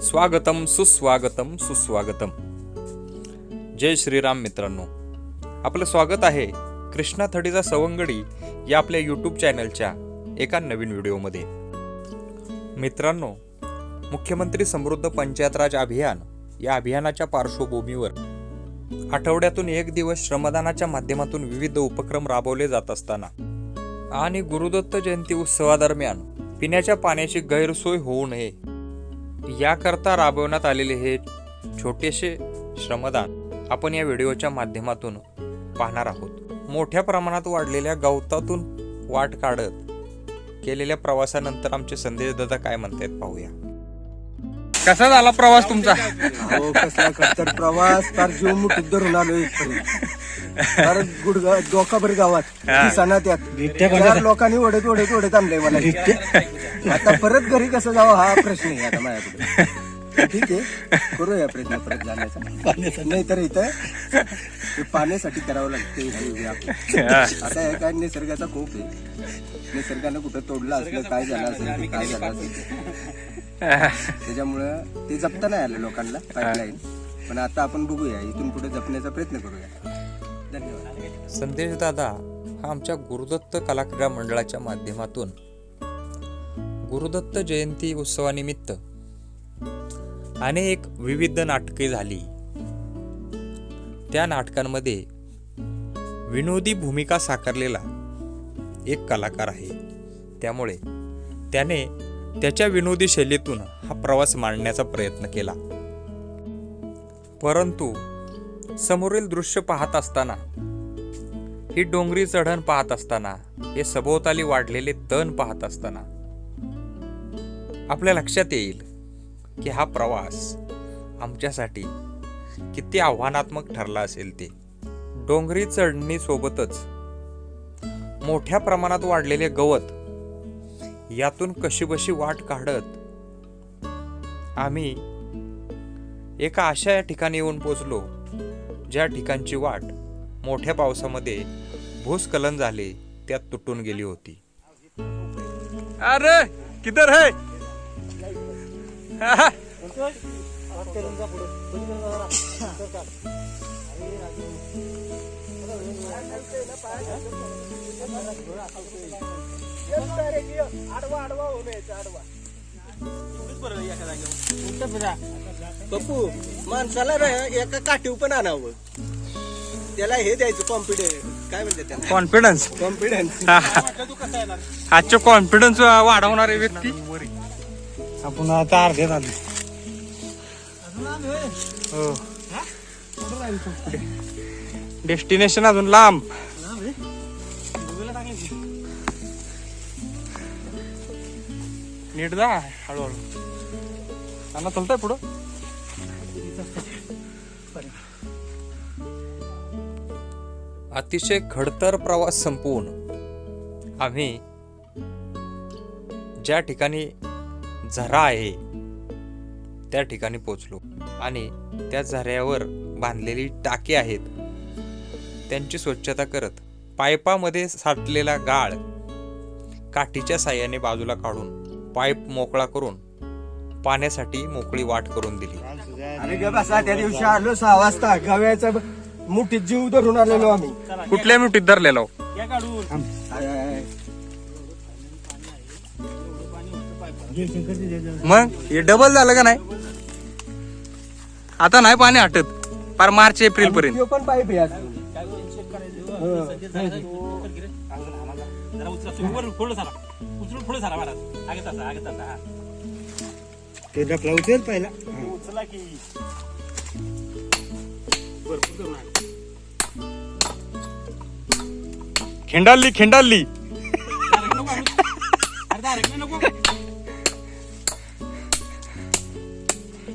स्वागतम सुस्वागतम सुस्वागतम. जय श्रीराम मित्रांनो, आपलं स्वागत आहे कृष्णा थडीचा सवंगडी या आपल्या यूट्यूब चॅनलच्या एका नवीन व्हिडिओमध्ये. मित्रांनो, मुख्यमंत्री समृद्ध पंचायत राज अभियान या अभियानाच्या पार्श्वभूमीवर आठवड्यातून एक दिवस श्रमदानाच्या माध्यमातून विविध उपक्रम राबवले जात असताना आणि गुरुदत्त जयंती उत्सवादरम्यान पिण्याच्या पाण्याची गैरसोय होऊ नये याकरता राबवण्यात आलेले हे छोटेसे श्रमदान आपण या व्हिडिओच्या माध्यमातून पाहणार आहोत. मोठ्या प्रमाणात वाढलेल्या गवतातून वाट काढत केलेल्या प्रवासानंतर आमचे संदेश दादा काय म्हणतायत पाहूया. कसा झाला प्रवास तुमचा? हो, कसला खतर प्रवास, फार जीव मुठीत धरून आलोय. फार गुडगाव डोकाभर गावात दिसाना त्यात लोकांनी ओढत ओढत ओढत आणलंय मला. आता परत घरी कसं जावं हा प्रश्न आहे आता माझ्याकडे. ठीक आहे, करूया प्रयत्न परत जाण्याचा. नाही तर इथं पाण्यासाठी करावं लागतं. आता हे काय निसर्गाचा कोप आहे. निसर्गानं कुठं तोडलं असलं, काय झालं असेल, काय झालं असेल, त्याच्यामुळं ते जपता नाही आलं लोकांना पाईपलाईन. पण आता आपण बघूया, इथून पुढे जपण्याचा प्रयत्न करूया. धन्यवाद. संदेश दादा हा आमच्या गुरुदत्त कलाक्रीडा मंडळाच्या माध्यमातून गुरुदत्त जयंती उत्सवानिमित्त अनेक विविध नाटके झाली. त्या नाटकांमध्ये विनोदी भूमिका साकारलेला एक कलाकार आहे. त्यामुळे त्याने त्याच्या विनोदी शैलीतून हा प्रवास मांडण्याचा प्रयत्न केला. परंतु समोरील दृश्य पाहत असताना, ही डोंगरी चढण पाहत असताना, हे सभोवताली वाढलेले तण पाहत असताना आपल्या लक्षात येईल की हा प्रवास आमच्यासाठी किती आव्हानात्मक ठरला असेल. ते डोंगरी चढणी सोबतच मोठ्या प्रमाणात वाढलेले गवत यातून कशीबशी वाट काढत आम्ही एका अशा ठिकाणी येऊन पोचलो ज्या ठिकाणची वाट मोठ्या पावसामध्ये भूस्खलन झाले त्यात तुटून गेली होती. अरे किधर है? पप्पू, माणसाला एका काठीव पण आणावं, त्याला हे द्यायचं कॉन्फिडन्स. काय म्हणते त्याला? कॉन्फिडन्स. कॉन्फिडन्स. आजचे कॉन्फिडन्स वाढवणारे व्यक्ती आपण आता अर्ध्यात आलो. हो, डेस्टिनेशन अजून लांब. नीट जा, हळूहळू त्यांना चालतंय पुढं. अतिशय खडतर प्रवास संपवून आम्ही ज्या ठिकाणी झरा आहे त्या ठिकाणी पोचलो आणि त्या झऱ्यावर बांधलेली टाकी आहेत त्यांची स्वच्छता करत पाईपामध्ये साठलेला गाळ काठीच्या साह्याने बाजूला काढून पाईप मोकळा करून पाण्यासाठी मोकळी वाट करून दिली. अरे बसा, त्या दिवशी आलो 6 वाजता. गव्याचा मुठीत जीव धरून आलेलो आम्ही. कुठल्या मुठीत धरलेलो? मग हे डबल झालं का नाही? आता नाही पाणी हटत पार मार्च एप्रिल पर्यंत. पण पाईप आहे. पहिला खिंडाली खिंडाली.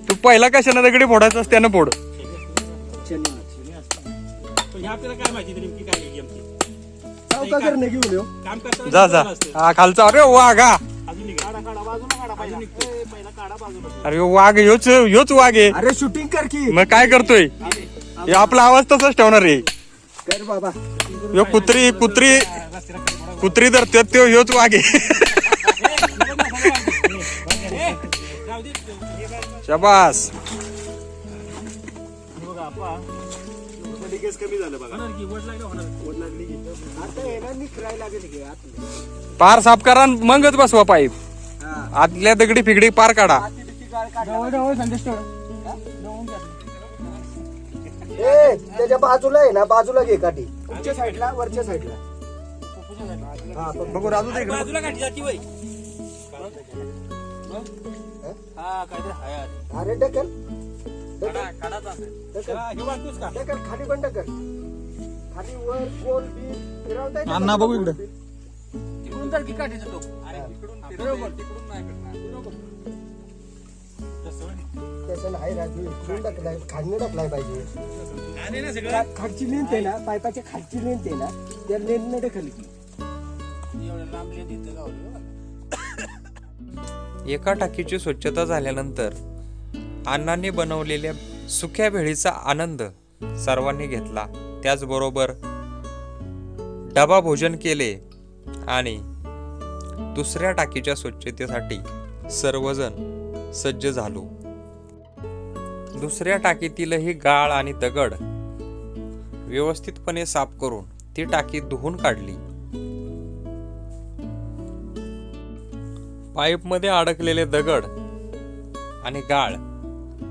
तू पहिला कशाने दगडी फोडायचं त्यानं फोड. जा जा, हा खालचा. अरे वाघा, अरे वाघ ह्योच वाघ आहे. अरे शूटिंग कर की. मग काय करतोय? हे आपला आवाज तसाच ठेवणार आहे. कर बाबा. ह्यो कुत्री कुत्री कुत्री धरते तो ह्योच वाघ आहे. शाबास. आता हे ना निखरायला लागेल की आतलं. पार साफ करा आणि मगच बसवा पाईप. हा. आतल्या दगडी फिगडी पार काढा. ए, त्याच्या बाजूला आहे ना, बाजूला घे काठी. वरच्या साईडला, वरच्या साईडला. हा, बघू राजू दे इकडे. अरे ढकल ढकल खाली पण ढकल. खाली वर गोल बी फिरवता येतं अण्णा बघू इकडे. तसं नाही राजू, इकडून ढकलाय, खाली ढकलाय पाहिजे. खालची लेंथ आहे ना, पाईपाच्या खालची लेंथ आहे ना, त्या लेंथ न ढकल की. एका टाकीची स्वच्छता झाल्यानंतर अण्णांनी बनवलेल्या सुक्या भेळीचा आनंद सर्वांनी घेतला. त्याचबरोबर डबा भोजन केले आणि दुसऱ्या टाकीच्या स्वच्छतेसाठी सर्वजण सज्ज झालो. दुसऱ्या टाकीतीलही गाळ आणि दगड व्यवस्थितपणे साफ करून ती टाकी धुवून काढली. पाईपमध्ये अडकलेले दगड आणि गाळ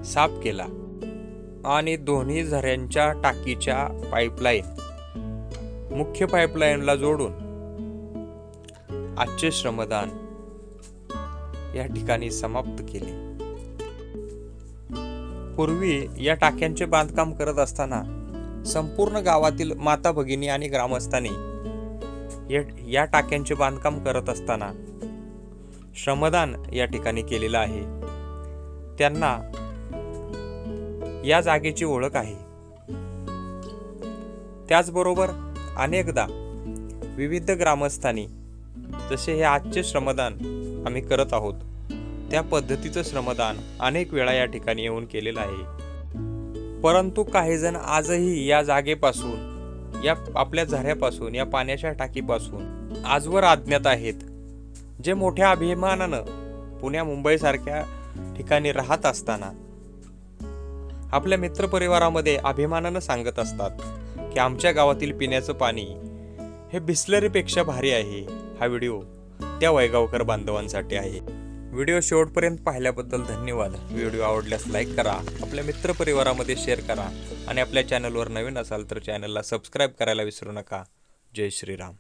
साफ केला आणि दोन्ही झऱ्यांच्या टाकीच्या पाईपलाईन मुख्य पाईपलाईनला जोडून आजचे श्रमदान या ठिकाणी समाप्त केले. पूर्वी या टाक्यांचे बांधकाम करत असताना संपूर्ण गावातील माता भगिनी आणि ग्रामस्थांनी या टाक्यांचे बांधकाम करत असताना श्रमदान या ठिकाणी केलेलं आहे. त्यांना या जागेची ओळख आहे. त्याचबरोबर अनेकदा विविध ग्रामस्थांनी जसे हे आजचे श्रमदान आम्ही करत आहोत त्या पद्धतीचं श्रमदान अनेक वेळा या ठिकाणी येऊन केलेलं आहे. परंतु काही जण आजही या जागेपासून, या आपल्या झऱ्यापासून, या पाण्याच्या टाकीपासून आजवर अज्ञात आहेत. जे मोठ्या अभिमानानं पुण्या मुंबई सारख्या ठिकाणी राहत असताना आपल्या मित्रपरिवारामध्ये अभिमानानं सांगत असतात की आमच्या गावातील पिण्याचं पाणी हे बिस्लरीपेक्षा भारी आहे. हा व्हिडिओ त्या वैगावकर बांधवांसाठी आहे. व्हिडिओ शेवटपर्यंत पाहिल्याबद्दल धन्यवाद. व्हिडिओ आवडल्यास लाईक करा, आपल्या मित्रपरिवारामध्ये शेअर करा आणि आपल्या चॅनलवर नवीन असाल तर चॅनलला सबस्क्राईब करायला विसरू नका. जय श्रीराम.